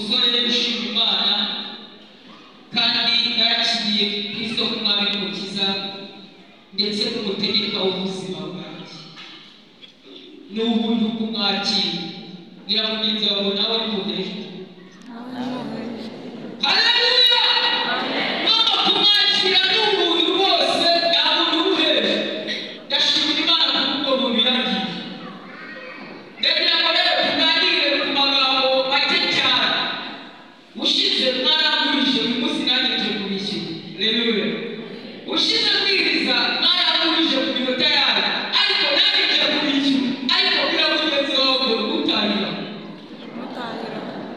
umusore ushima Imana kandi yakiriye Kristo nk'umwami n'umukiza ndetse n'umutegeka w'ubuzima bwanjye. Ni uburyo bw'umwakira ngira mugenzi wawe nawe ari mudeje. Haleluya! Mama kumwakira ni ubuntu bwose, nta muntu ubuheje. Ndashimira Imana kuko buntu yagiye. Ndagira ngo rero tuganire ku magambo make cyane. Ushize mwarangurije uyu munsi nanjye nje kubishyura. Haleluya! Ushize kwiriza mwarangurije ku minota yawe, ariko nanjye nje kubishyura. Ariko bira mugenzi wawe utahira.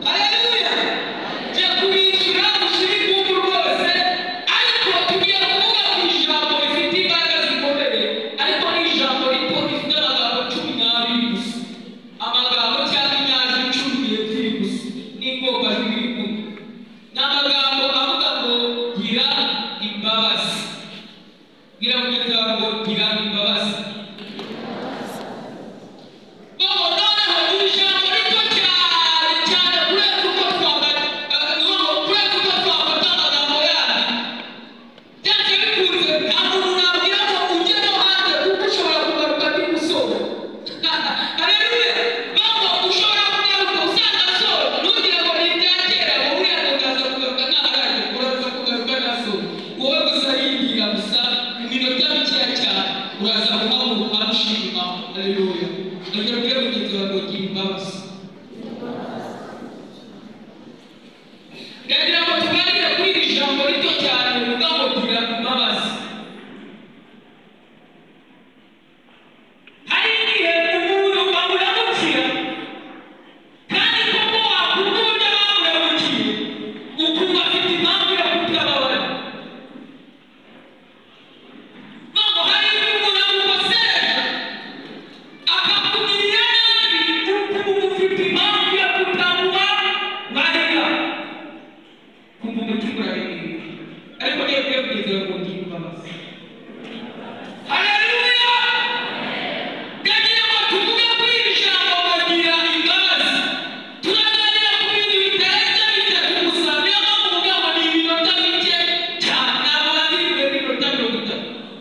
Haleluya! Nje kubishyura ushyira ingufu rwose, ariko tugiye kuvuga ku ijambo rifite imbaraga zikomeye, ariko ni ijambo rito rifite amagambo 12 gusa. Amagambo cyangwa inyajwi 12 gusa n'ingombajwi biri kumwe. Ni amagambo avuga ngo gira imbabazi. Gira mugenzi wawe ngo gira imbabazi.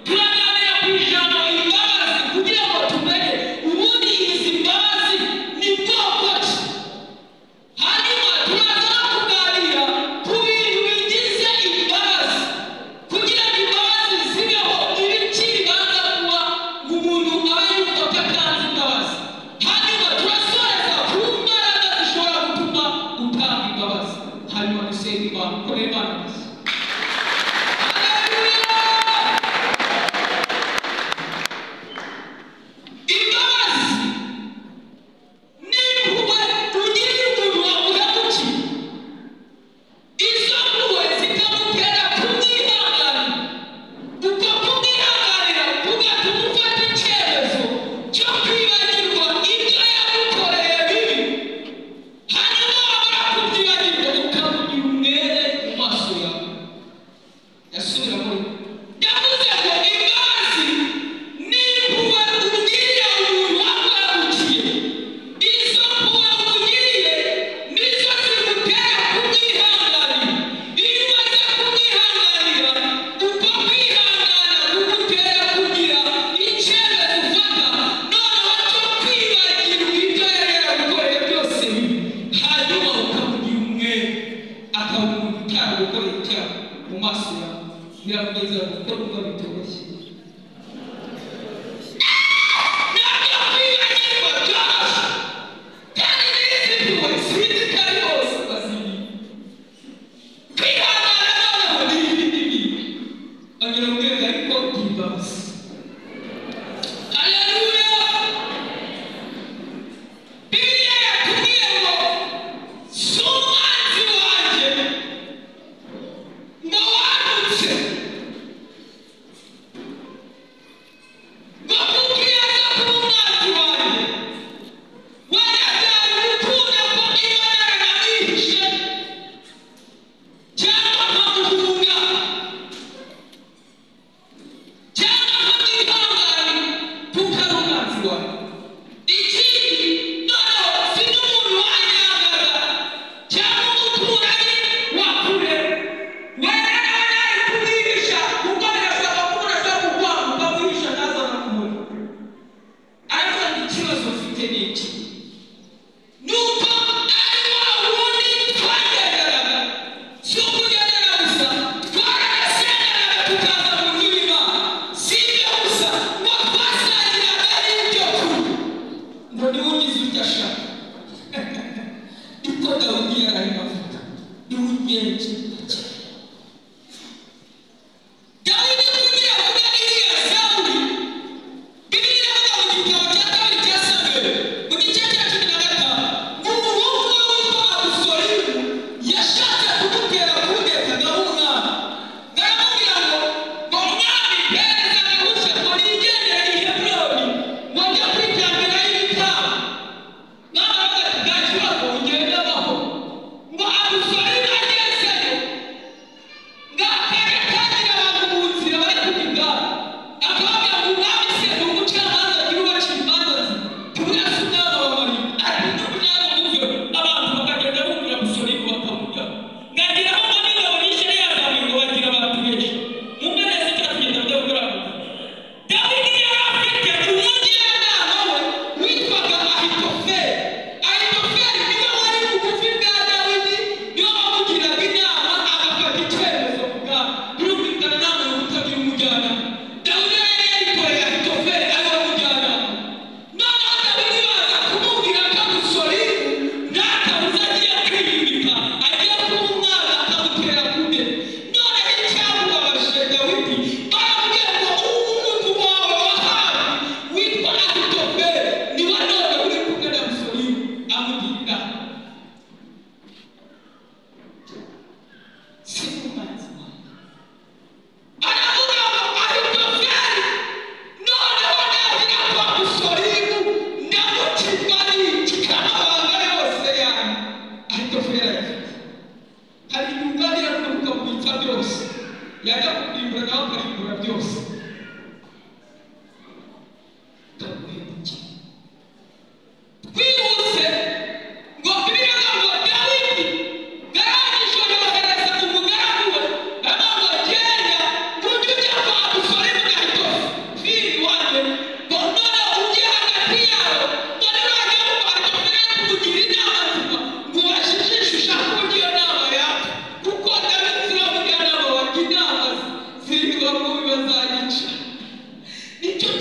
Turaganira ku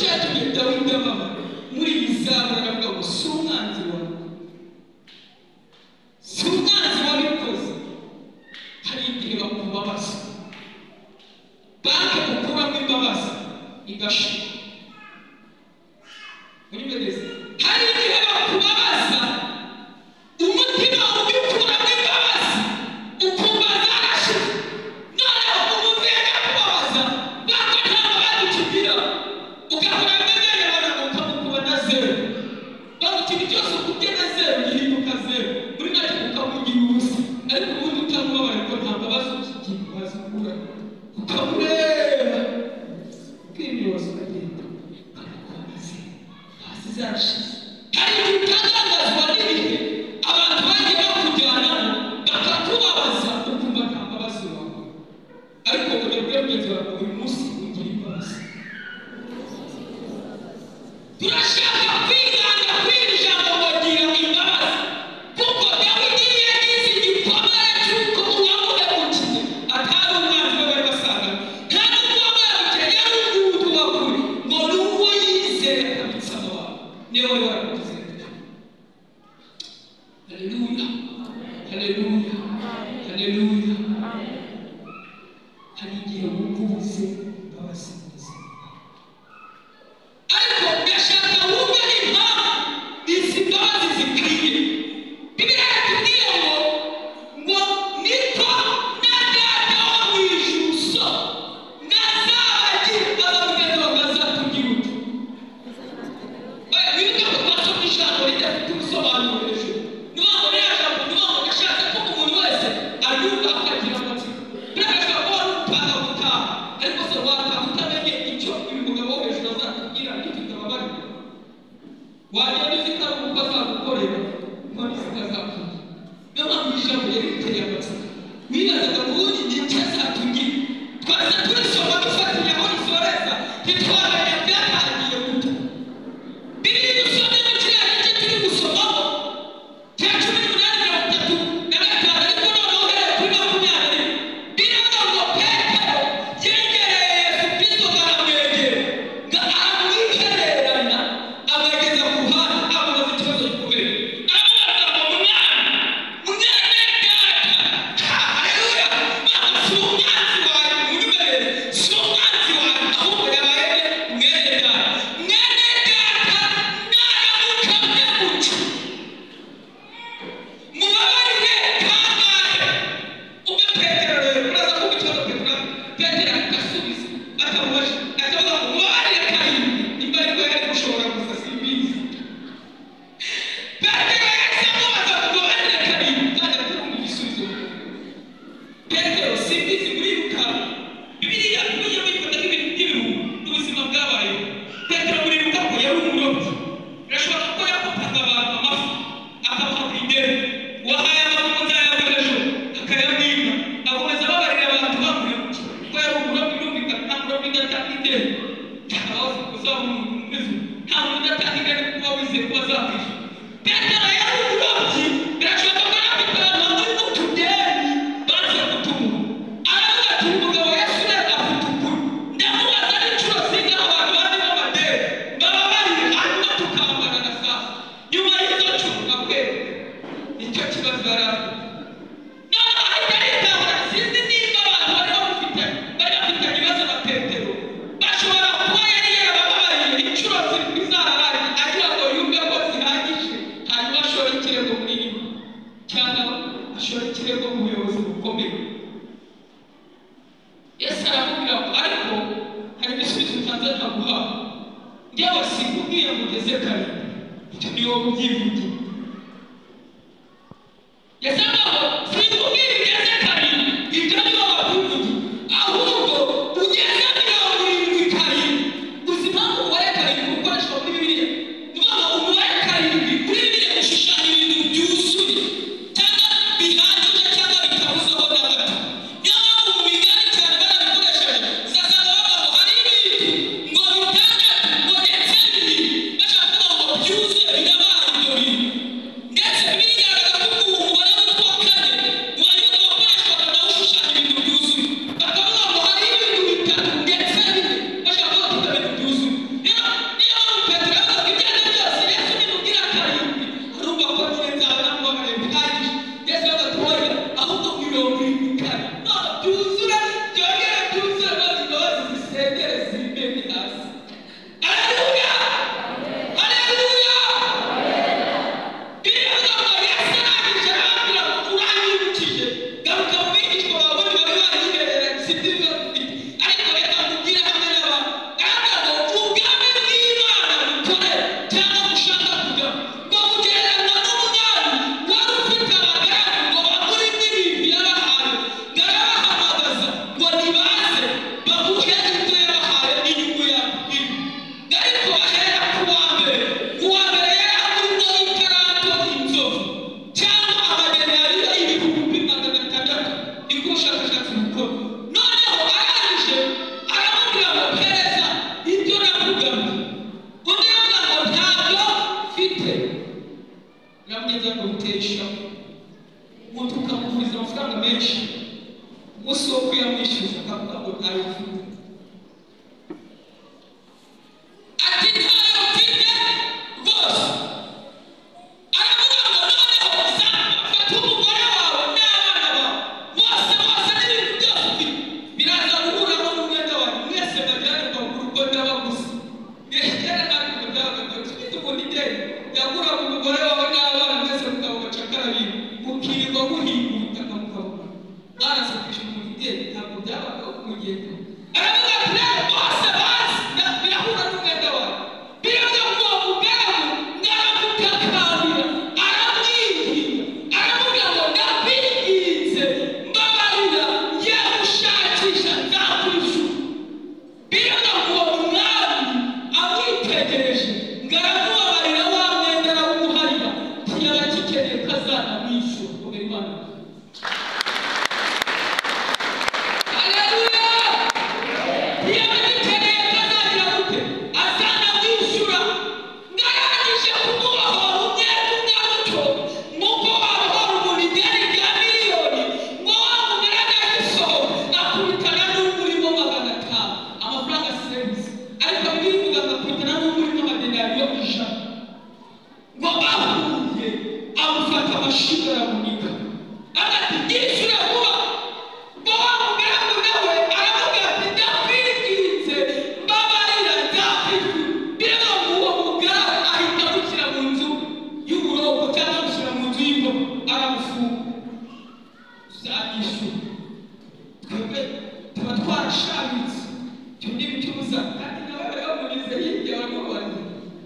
cyatumye Dawidi ababa muri iyi zamu aravuga ngo si umwanzi wawe, si umwanzi wabikoze. Hari igihe bakubabaza banke gukuramo imbabazi igashira muri medeze. Hari igihe bakubabaza umutima ubikuramo imbabazi ukumva zarashize, noneho umuvega kubabaza bako ntabwo bagukigira ugahora bimenyerana ukamukuba na zeru, bagukiga cyose ukubye na zeru gihinduka zeru, muri make ukamugira ubusa. Ariko ubundi utamubabara ko nta mbabazi ukigira wazikura ukamureba ukimyoza ukagenda ukamukubaza hasi zarashize. Hari igihe utangazwa n'ibihe abantu bagiye bakujyanamo bakakubabaza ukumva nta mbabazi wawe, ariko uburyo bw'ingenzi wawe buri munsi ugira imbabazi. Turashaka kwigana kw'iri jambo ngo gira imbabazi, kuko Dawidi yagize igikomere cy'uko uwamuhemukiye atari umwanzi we bari basaga, nta n'ubwo wamuhemukiye yari umuntu wakuri ngo n'uwo yizeye akabitsa amababa niwe wari waramugize. Haleluya, haleluya, haleluya. Hari igihe wumva ubuze imbabazi mu buzima bwawe, ariko ugashaka wumve impamvu izi mbabazi zikwiye. Bibiliya yatubwiye ngo niko na Data wo mu ijuru so nazabagira abamugenzi wawe azatubwira uti. Wibuke ko twasomye ijambo ridafite ubusobanuro hejuru. Ni wa ngo ririya jambo ni wa ngo gashatse ko umuntu wese aryumva akagira amatsiko. Birashobora kuba wari upanga gutaha, ariko se wataha utamenye icyo uyu mugabo wo hejuru azakubwira n'icyo utababarira. Wagenda uzi ko ari uko azagukorera none zikazakubwira. Niyo mpamvu ijambo yari riteye amatsiko. Wibazaga ngo ubundi ni icyo azatubwira. Twaza turisoma dufatanya aho risoreza ntitwamenya byatangiye gute. Bibiliya dusomye mu kiriya gice turi gusomaho cya 18:35, ariko noneho uhereye kuri 20 biravuga ngo Petero yegereye Yesu Kristo aramwegera ngo aramwihererana amageza ku ruhande amubaza ikibazo gikomeye. Aramubaza ngo munyane data, haleluya, ntabwo si umwanzi wawe umunyumvire, si umwanzi wawe ahubwo yabaye mwene data. Mwene data naramukamye gutyo mubabarire kangahe. Ubwo Petero rero uraza kumva ikibazo Petero agasubiza atamubaje atavuga ngo mubabarire karindwi, nimba ariko yari gushobora gusa simbizi. Petero yahise amubaza ngo mubabarire karindwi kandi akurumva igisubizo. Petero simbizi muribuka Bibiliya ntujya bifata nk'ibintu by'ibihugu n'ubuzima bwabayeho. Petero muribuka ko yari umurobyi, birashoboka ko yakopaga abantu amafi akabaha ku ideni, wahaye amafi ngo nzayawe ejo akayamwima, akomeza ababarira abantu bamuhemukiye kuko yari umurobyi. Birumvikana nta murobyi udatanga ideni, cyangwa uzaba umuntu umeze nta muntu udatanga ideni kuba wizeye ko azakwishyura. Petero yari umurobyi, birashoboka ko yari afite abantu bamuri mu tudeni baza kutumuha. Aravuga ati uyu mugabo Yesu rero afite ukuri, ndamubaza n'inshuro zingahe abantu barimo amadeni bababarire hanyuma tukambana na sasa. Nyuma y'izo ncuro bakwereka nicyo kibazo yari afite. Noneho ahita aritahura, sinzi nimba abantu bari bafitanye ibibazo na Petero bashobora kuba yari yarabababariye inshuro zirindwi zarabaye agira ngo yumve ko zihagije, hanyuma ashora ikirego muri nyuma cyangwa ashora ikirego mu buyobozi bukomeye. Yesu aramubwira ngo ariko hari ibisubizo utanze ntaguhawe, njyewe sinkubwiye ngo ugeze kare, icyo ni wowe ubyivugira. Yesu avuga ngo sinkubwiye ugeze kare, ibyo ni wowe wabyivugira, ahubwo ugeze 70 karindwi. Uzi impamvu umubare karindwi ukoreshwa muri Bibiliya? Ni ukuvuga ngo umubare karindwi muri Bibiliya ushushanya ibintu byuzuye cyangwa bihagije cyangwa bitabuzeho na gato. Niyo mpamvu mu migani cyane barabikoresheje, uzasanga bavuga ngo hari ibintu ngo bitandatu ngo ndetse bibiri, bashaka kuvuga ngo byuzuye birabaye ibyo bintu. Ndetse Bibiliya igaragaza ko umubare w'utwa kane kuyamwishyura umunsi wo kuyamwishyuza akavuga ngo ntayo mfite ati ntayo mfite rwose aravuga ngo noneho fata umugore wawe n'abana bawe bose n'ibintu byose ufite biraza guhuramo n'umwenda wawe mwese bajyane kwa rugo n'abaguzi yegera nabi ngo byabagabo ufite umuntu ideni yagura umugore wawe n'abana mwese mugabo bacakarabira mukirirwa muhinguta mukabona barasakisha umuntu ideni ntabwo byabagaho kumugenda aravuga ati rero bose bazi birahura n'umwenda wawe biravuga ngo uwo mugabo naramutakambira aramwinginga aravuga ngo ndakwinginze mbabarira yamushakisha nzakwishyura biravuga ngo uwo mwami amwitegereje ngo aramubabarira wa mwenda arawumuharira ntiyaba agikeneye ko azanamwishyura kubera Imana haleluya ntiyaba agikeneye ko azagira gute azanamwishyura ngarangije kumubohora umwenda umwamuco nk'uko wabohora umuntu ideni rya miliyoni ngo wamugaragaje isohora akubitana n'umurimo 500 amafaranga service ariko bivuga ngo akubitana n'umurimo amadinari yo ijana ngo bahuye amufata amashiga aramunika agati yishyura vuba ngo wamubwira ngo nawe aravuga ati ndakwinginze mbabarira nzakwishyura bireba ngo uwo mugabo ahita amushyira mu nzu y'uburoko cyangwa amushyira mu nzu y'imbohe aramufunga uzanyishyura twebwe tuba twarashamitse icyo ni ibicuruza kandi nawe bari bamunize hirya baramubaza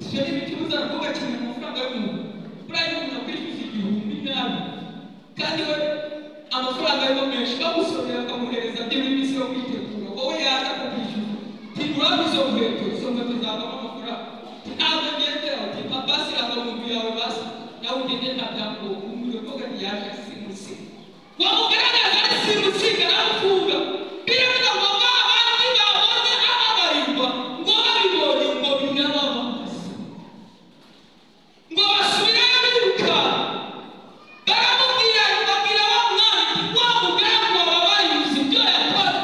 icyo ni ibicuruza ko bakeneye amafaranga y'umuntu buriya umuntu akwishyuza 1000 kandi we amafaranga arimo menshi bamusomera akamuhereza by'iminsi yo kwitegura wowe yaza akakwishyuza tigura izo nkweto zavamo amafaranga ntabwo ngendera uti papa siraga mu nzu yawe basi nawe ugende ntabwo umuriro koga ntiyaje simusiga wamugaragaza ari simusiga aramufunga biravuga ngo abandi babonye ababarirwa ngo babibonye ngo binabamamaza ngo basubirayo biruka baramubwira babwira wa mwana wa mugabo wababayuze ibyo yakoze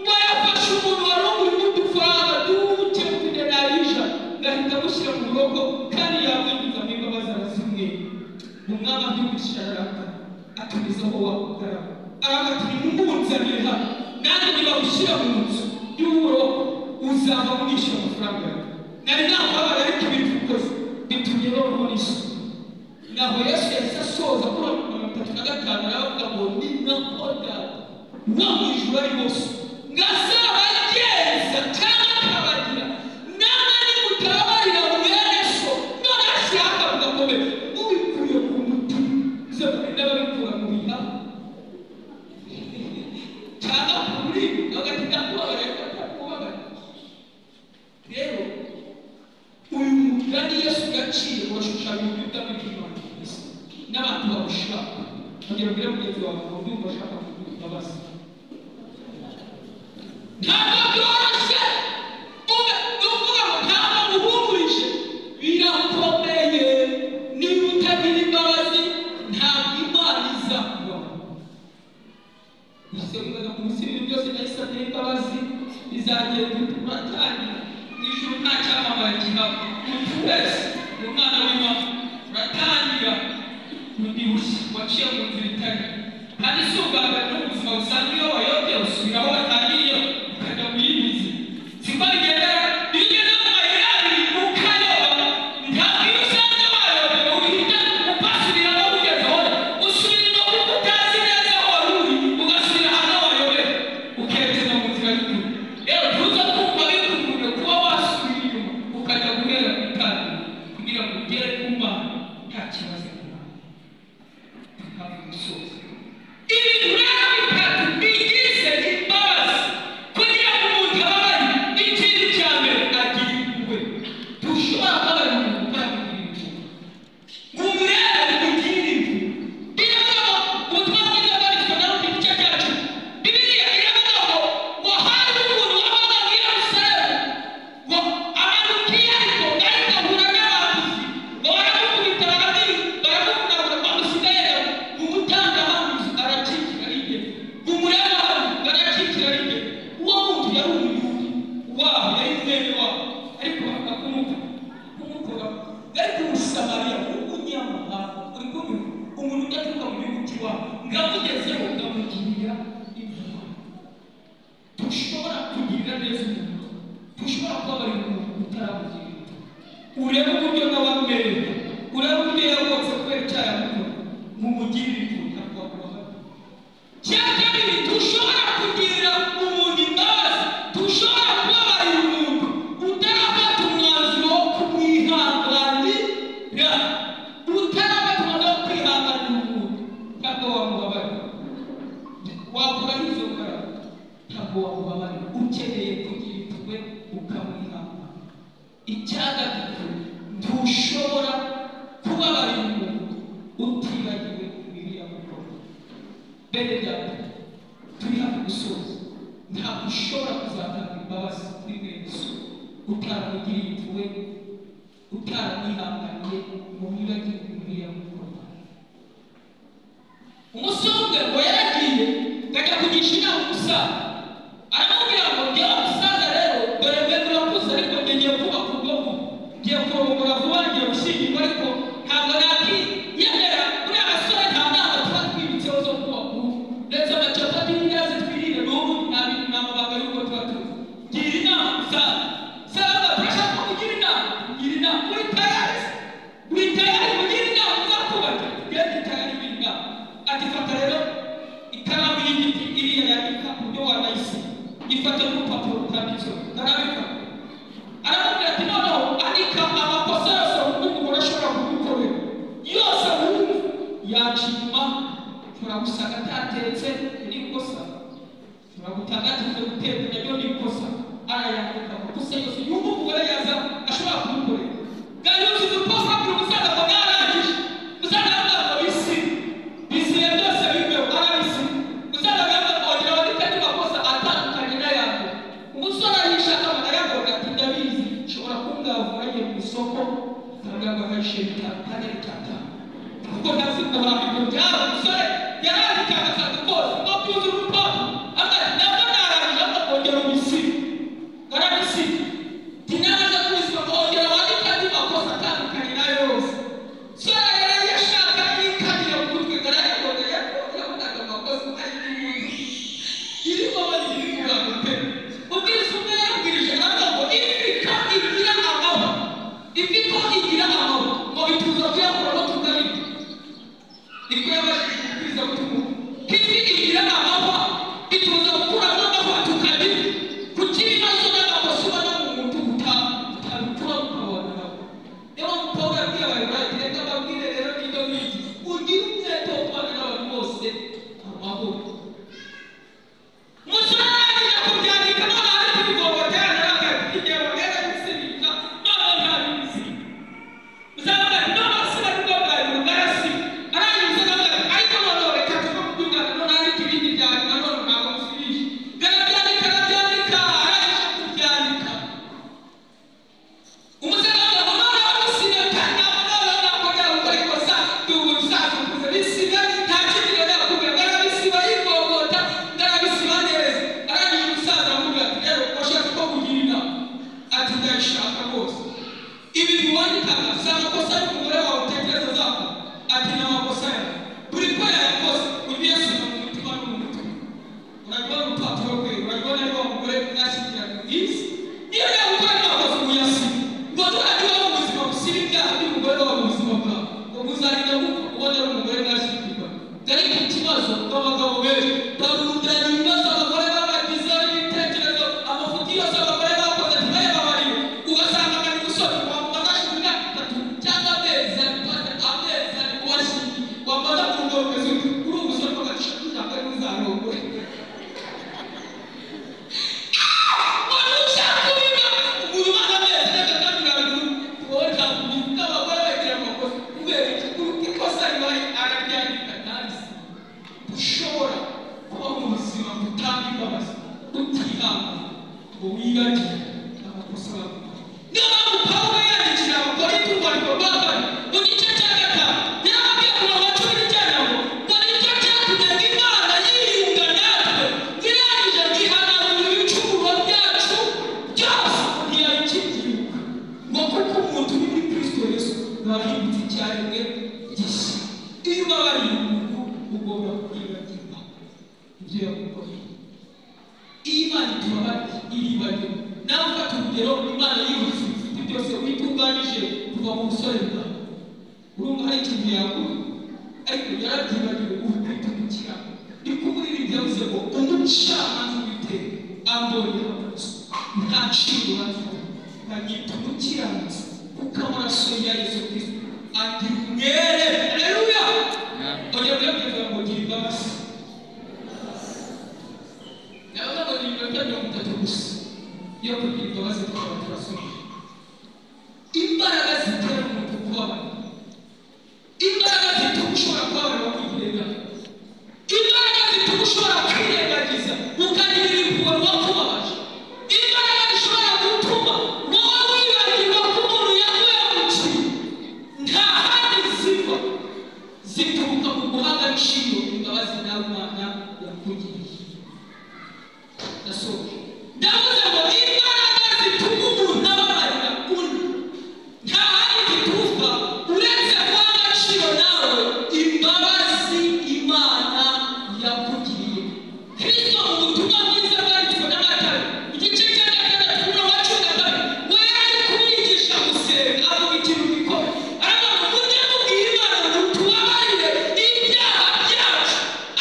ngo yafashe umuntu wari umurimo udufaranga duke kudenarija ngahita amushyira mu buroko kandi yamwinjiza mu imbabazi arazimwe umwami abyumvishije atumizaho wa mugabo aravuga ati nimunzanire hano nanjye nibagushyira mu nzu y'uburoko uzava munishyura amafaranga yawe nari nakabara ariko ibintu ukoze bitumye noneho n'isuku naho Yesu yahise asoza kuri 35 aravuga ngo ni nakoda wo mu ijuru ari bose ngazabagenza cyangwa akabagira namwe nimutababarira mwene so none ashaka kugakomera ubikuye ku mutima uzabona babikura mu bihaha cyangwa kuri hagati y'ababarira bakubabara rero uyu mugani Yesu yaciye urashushanya uburyo bw'Imana n'abantu babushaka kugira ngo mugenzi wawe ngo ndumva ashaka kubabaza ntabwo byoroshye uvuga ngo ntabwo muhumurije birakomeye niba utagira imbabazi ntabwo Imana izakubaho bivuga ngo munsi y'ibintu byose nayisabye imbabazi bizagenda uratangira mu ijuru nta cyamamare kihaba umuntu wese ni umwana w'Imana uratangira undi waciye mu nzira itari kandi si ubwambere n'ubuzima busanzwe iyo wayobye usubiraho watangiriye ukajya mu yindi nzira siko bigenda bigenda mu mayira abiri ukayoba ntabwo iyo usanze wayobye uhita upasuriramo ugeze hose usubira inyuma kuko utazi neza aho wari uri ugasubira ahantu wayobye ukerekeza mu nzira y'ukuri rero tuza kumva bikunze kuba wasubira inyuma ukajya guhera ku itangira kugira ngo ugere ku Mana nta kibazo ibintu rero bitatu bigize imbabazi urebe uburyo n'abamwereka, urebe uburyo yabotse kubera icyaha yamukora, mumugirire impuhwe ntabwo wakubabarira. Cya kabiri, dushobora kugirira umuntu imbabazi, dushobora kubabarira umuntu utarafata umwanzuro wo kumwihanganira, utarafata umwanzuro wo kwihanganira umuntu, ntabwo wamubabarira. Wakuraho izo mbaraga, ntabwo wamubabarira. Ukeneye kugira impuhwe ukamwihangana. Icya gatatu, ntushobora kubabarira umuntu utibagiwe ibibi yamukoreye. Bene data, turi hafi gusoza. Ntabwo ushobora kuzatanga imbabazi kuri Yesu utaramugiriye impuhwe, utaramwihanganiye mu bibagiwe ibibi yamukoreye. Umusore ngo yaragiye ngajya kugisha inama umusaza, aramubwira ngo njyewe umusaza rero dore mbega urakuze ariko ngiye kubaka ubwoko, ngiye kurongora vuba, ngiye gushyingirwa, ariko ntabwo nakwiyemera uriya basore nta nama tuba twibitseho zo kubaka urugo, ndetse amacapati n'indazi twirinde n'ubu nta mabanga y'urugo tuba tuzi. Gira inama umusaza. Saza turashaka kugira inama, gira inama. Uri tayari? Uri tayari kugira inama uzakubaka? Genda tayari kugira inama. Ati fata rero ikaramu y'igiti iriya yandika uburyo wanayise, ifate n'urupapuro rutanditseho, arabifata. Aramubwira ati noneho andika amakosa yose umugore ashobora kugukorera, yose wumva yaca inyuma. Turagusanga atatetse ni ikosa, turagutagatifu guteka nabyo ni ikosa. Arayandika amakosa yose yumva umugore yaza ashobora kugukorera. Kandi uzi udupapuro abwira umusaza ngo narangije, umusaza aramubwira ngo bisiye byose bibeho, arabisi. Umusaza aramubwira ngo ongera wandike andi makosa atandukanye n'ayandi. Umusore arishaka arayabona ati ndabizi, nshobora kungavura agiye mu isoko, akambwira ngo ahishe bitanu kandi bitanu, kuko ntazi kubara ibyo byaba. Umusore yarandikaga akazi kose ngo byuze urupapuro, amati nabwo narangije ngo ongera ubisibe, arabisibe. Tinaza kubisiba ngo ongera wandike andi makosa atandukanye n'ayo yose. Sore yari yashaka yikanira mu mutwe, garayabona yabonaga amakosa ari n'umuntu irimo bagira imibano pe. Ubwiriza umwe yabwirije aravuga ngo ifika igira amahoro, ifiko igira amahoro, ngo bituza kuyakura no tugarika. Niko yabashije kubwiriza butumwa, kifi igira amahoro, ituza gukuramo amahoro tukarika. Kugira ibibazo n'amakosa ubona mu muntu utabikura ukabona nawe. Niyo mpamvu Pawulo yabwiye Abayahudi, reka mbabwire rero n'ibyo mwigize, ugire umwete wo kubana n'abantu bose amahoro. Umusore arangije kubyandika, none ari kubigobotera, arangije igihe wagera gusibika, none ntabizi. Uzabona ati none asiba nibwo bwari bugarasi. Arangije uzavuga ati ariko none reka tuve mu byungana, none ariko ibindi byanyuma none ntabwo musubije. Arabyandika, arangije kubyandika. Umusore aravuga ngo none wabisibe kandi ntabwo none nakongera gukora ikosa ry'ubu busaza ukuze. Bisibe nta kindi rero yakubwira ngo arabisiba yigogota, ndarabisiba neza. Arangije umusaza aramubwira ati rero washaka ko kugira inama? Ati ndayishaka rwose. Ibi biwandikaga si amakosa y'umugore wawe utekereza uzakora? Ati ni amakosa yawe. Buri ko yayakoze ubiyasoma mu mutima no mu mutwe. Urabibona urupapuro rwe, urabibona ari wa mugore mwashyingiranywe mwiza. Niyo yagukora amakosa uyasiba, ngo nturajya uba mu buzima busiba ibyaha by'umugore wawe mu buzima bwawe, ngo muzarinda gupfa ubona ari umugore mwashyingiranywe. Ariko ikibazo abagabo benshi barundanya ibibazo abagore babagizeho ibitekerezo, amafuti yose abagore bakoze ntibayababariwe. Ugasanga bari gusora wamaze imyaka 3 cyangwa amezi ari kubashyingira, wamaze kurongora umeze uri umusore ugacisha kugira ngo uzarongore. Wari ushaka kubiba umuntu umaze amezi n'agatangira wowe ntabwo ubivuga. Abagore bagira amakosa kubera ikosa ribaye araryandika ntarisi. Ushobora kuba mu buzima butanga imbabazi, utihangana ngo wibagire amakosa yawe. Niyo mpamvu Pawulo yandikira Abakorinto urwandiko rwa kane mu gice cya 5 yarababwiye ku murongo wa 19 ngo nicyo cyatumye Imana yiyunga natwe, irangije ihanagura ibicumuro byacu byose ntiyabikibyibuka, ngo kuko umuntu uri muri Kristo Yesu yahindutse icyaremwe gishya. Iyo ubabariye umuntu ugomba kwibagirwa ibyo yagukoreye. Iyo Imana itubabariye iribagirwa. Nawe ufata urugero, Imana yihuse ifite byose wituganije kuva mu busore bwawe. Urumva hari ikintu yaguha ariko yarabyibagiwe ukwitungukira. Ni kuburira ibyavuze ngo umucamanza w'iteka ambonye amaso nta ciro bafite nkanyita umukiranutsi kuko amaraso ya Yesu Kristo agira umwere. Haleluya. Ongera uyabwira ngo gira imbabazi. Nabaga ngo ni iminota 30 gusa yo kugira imbabazi tukaba turasoje. Imbaraga zitera umuntu kubabara, imbaraga zituma ushobora kubabara wakwigenga, imbaraga zituma ushobora kwirengagiza ukagira impuhwe wakubabaje, imbaraga zishobora gutuma wowe wibagirwa ko umuntu yaguhemukiye. Nta handi ziva, zituruka mu guha agaciro imbabazi nawe Imana yakugiriye. Ndasoje ndavuze ngo imbaraga zituma umuntu ababarira undi nta handi zituruka uretse guha agaciro nawe imbabazi Imana yakugiriye. Kristo mu butumwa bwiza bwanditswe na Matayo igice cya 6:12 we yari kubigisha gusenga avuga ikintu gikomeye. Aravuga ngo mujye mubwira Imana ngo tubabarire ibyaha byacu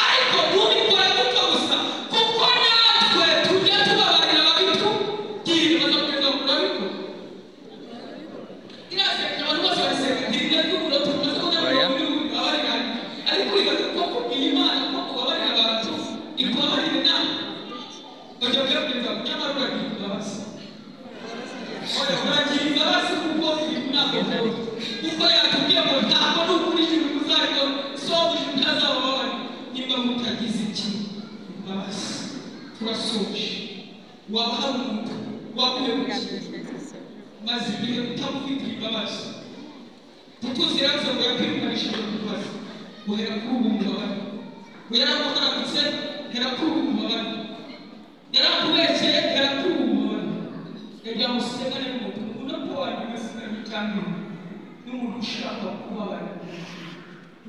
ariko ntubikore gutyo gusa kuko natwe tujya tubabarira ababitugirira. Baza kugeza ku babikora iraseka abantu bose barasenga ntirya ry'uburoto maze kugira ngo babarire ariko ibaze ko kubwira Imana ko kubabarira abantu ikubabarire nawe bajya kuyabwiriza nyamara uragira imbabazi. Uragira imbabazi kuko ntabwo kuko yatubwiye ngo ntabwo n'ukurikira umuzariko sobuja utazabababarira niba mutagize iki imbabazi. Turasoje waba hari umuntu waguhemukiye maze igihe utamufitiye imbabazi tutuzi yaravuze ngo yakwirukanishije imbabazi guhera kuri ubu mubabare. Yaraguharamutse hera kuri ubu mubabare, yarakubeshyeye hera kuri ubu mubabare. Yamusega n'umuntu umuntu wanyu wasigaye cyangwa n'umuntu ushaka kubabarira.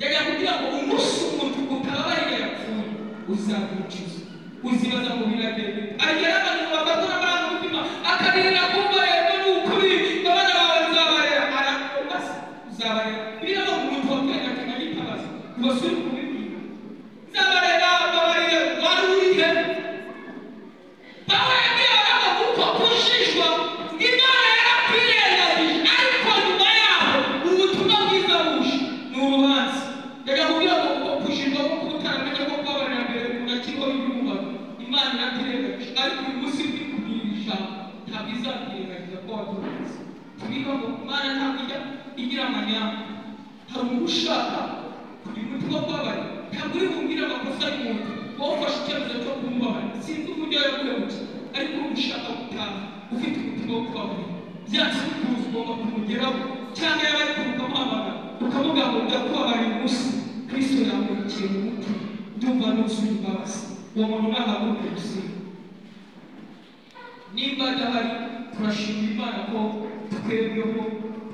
Yajya kugira ngo umunsi umuntu utababarira yapfuye uzagucuza uzibaza mu biragende. Agera abantu bakakora abantu umutima akarira kumva yego n'ukuri babana bawe nzabarira arakumva uzabarira. Birimo umuntu wakwenda cyane yitabaza ubasuri kubibwira nzabarira babarira wari urihe bawe yagiye kuko kushishwa Imana yarakwirengagije ariko nyuma yaho ubutumwa bwiza buje ni urubanza. Yajya kugira ngo kuko kushishwa ko kutaramenya ko kubabarira mbere unakirwa n'umubano Imana irakwirengagije ariko uyu munsi bikugirisha ntabwo izakwirengagiza ko waturutse. Tubiga ngo Imana ntabwo ijya igira amanyanga. Hari umuntu ushaka kugira umutima wo kubabarira ntabwo uri bumvire amakosa y'umuntu wowe ufashe icyemezo cyo kumubabarira. Sinzi uburyo yaguhemukiye ariko ushaka gutaha ufite umutima wo kubabarira byanze bikunze ugomba kumugeraho cyangwa yaba ari kurukamuhamagara ukavuga ngo ndakubabarira umunsi Kristo yamukiye mu mutima ndumva nuzuye imbabazi. Uwo muntu nahaguruke gusenga. Nimba adahari turashimira Imana ko twebweho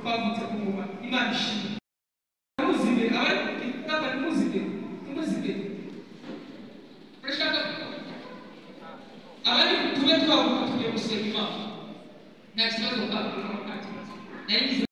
twavutse ku mubano. Imana ishimwe. Muzibere abari muzibere urashaka abari tube twavuga tugiye gusenga Imana nta kibazo kandi nta kibazo.